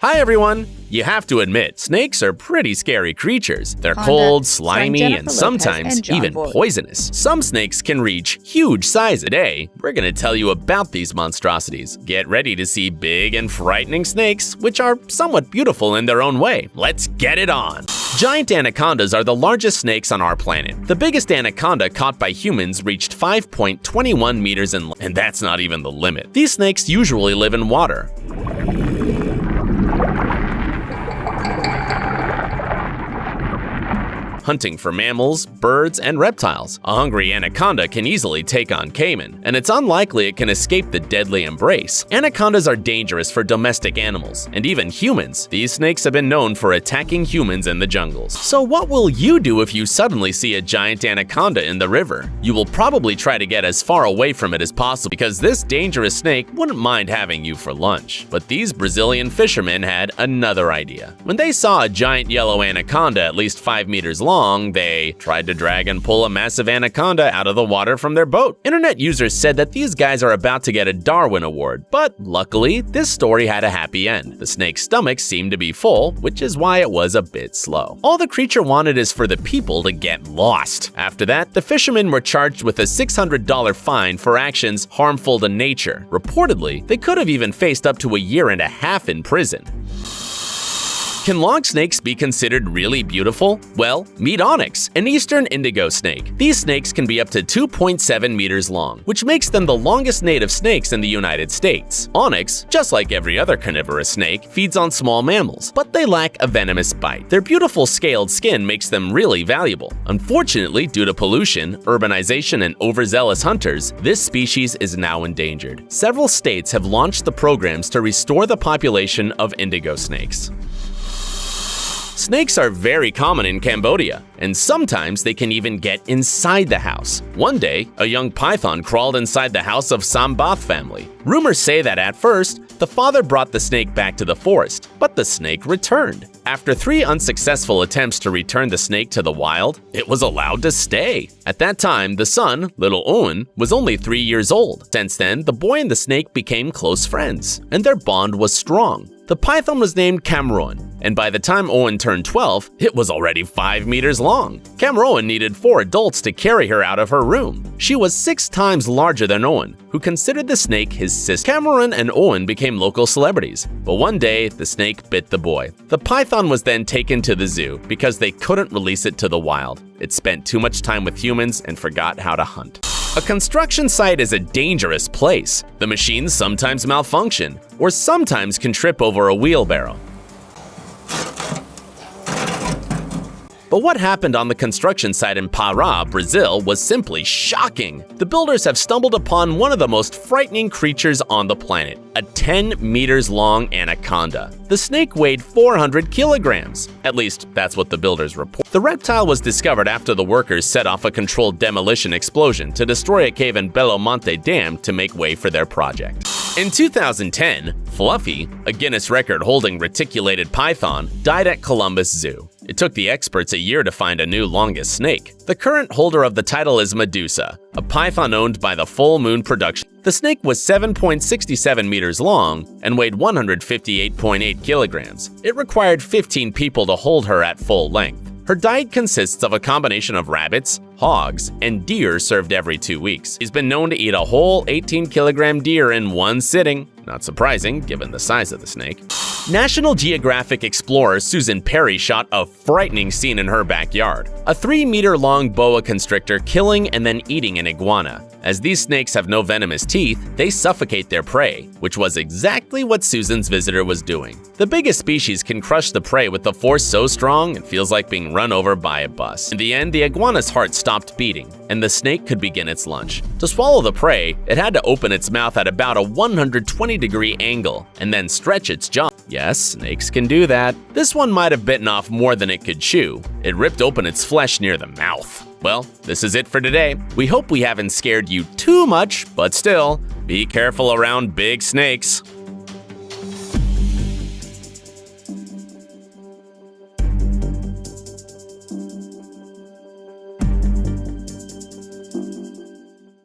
Hi everyone! You have to admit, snakes are pretty scary creatures. They're cold, slimy, and sometimes even poisonous. Some snakes can reach huge size. Today, we're gonna tell you about these monstrosities. Get ready to see big and frightening snakes, which are somewhat beautiful in their own way. Let's get it on! Giant anacondas are the largest snakes on our planet. The biggest anaconda caught by humans reached 5.21 meters in length, and that's not even the limit. These snakes usually live in water. Hunting for mammals, birds, and reptiles. A hungry anaconda can easily take on caiman, and it's unlikely it can escape the deadly embrace. Anacondas are dangerous for domestic animals, and even humans. These snakes have been known for attacking humans in the jungles. So what will you do if you suddenly see a giant anaconda in the river? You will probably try to get as far away from it as possible because this dangerous snake wouldn't mind having you for lunch. But these Brazilian fishermen had another idea. When they saw a giant yellow anaconda at least 5 meters long, they tried to drag and pull a massive anaconda out of the water from their boat. Internet users said that these guys are about to get a Darwin Award, but luckily, this story had a happy end. The snake's stomach seemed to be full, which is why it was a bit slow. All the creature wanted is for the people to get lost. After that, the fishermen were charged with a $600 fine for actions harmful to nature. Reportedly, they could have even faced up to a year and a half in prison. Can long snakes be considered really beautiful? Well, meet onyx, an eastern indigo snake. These snakes can be up to 2.7 meters long, which makes them the longest native snakes in the United States. Onyx, just like every other carnivorous snake, feeds on small mammals, but they lack a venomous bite. Their beautiful scaled skin makes them really valuable. Unfortunately, due to pollution, urbanization, and overzealous hunters, this species is now endangered. Several states have launched the programs to restore the population of indigo snakes. Snakes are very common in Cambodia, and sometimes they can even get inside the house. One day, a young python crawled inside the house of Sambath family. Rumors say that at first, the father brought the snake back to the forest, but the snake returned. After 3 unsuccessful attempts to return the snake to the wild, it was allowed to stay. At that time, the son, little Owen, was only 3 years old. Since then, the boy and the snake became close friends, and their bond was strong. The python was named Cameron, and by the time Owen turned 12, it was already 5 meters long. Cameron needed 4 adults to carry her out of her room. She was 6 times larger than Owen, who considered the snake his sister. Cameron and Owen became local celebrities, but one day, the snake bit the boy. The python was then taken to the zoo because they couldn't release it to the wild. It spent too much time with humans and forgot how to hunt. A construction site is a dangerous place. The machines sometimes malfunction, or sometimes can trip over a wheelbarrow. But what happened on the construction site in Pará, Brazil, was simply shocking. The builders have stumbled upon one of the most frightening creatures on the planet, a 10 meters long anaconda. The snake weighed 400 kilograms. At least, that's what the builders report. The reptile was discovered after the workers set off a controlled demolition explosion to destroy a cave in Belo Monte Dam to make way for their project. In 2010, Fluffy, a Guinness record-holding reticulated python, died at Columbus Zoo. It took the experts a year to find a new longest snake. The current holder of the title is Medusa, a python owned by the Full Moon Production. The snake was 7.67 meters long and weighed 158.8 kilograms. It required 15 people to hold her at full length. Her diet consists of a combination of rabbits, hogs, and deer served every 2 weeks. She's been known to eat a whole 18-kilogram deer in one sitting. Not surprising, given the size of the snake. National Geographic explorer Susan Perry shot a frightening scene in her backyard. A 3-meter-long boa constrictor killing and then eating an iguana. As these snakes have no venomous teeth, they suffocate their prey, which was exactly what Susan's visitor was doing. The biggest species can crush the prey with a force so strong it feels like being run over by a bus. In the end, the iguana's heart stopped beating, and the snake could begin its lunch. To swallow the prey, it had to open its mouth at about a 120-degree angle, and then stretch its jaw. Yes, snakes can do that. This one might have bitten off more than it could chew. It ripped open its flesh near the mouth. Well, this is it for today. We hope we haven't scared you too much, but still, be careful around big snakes.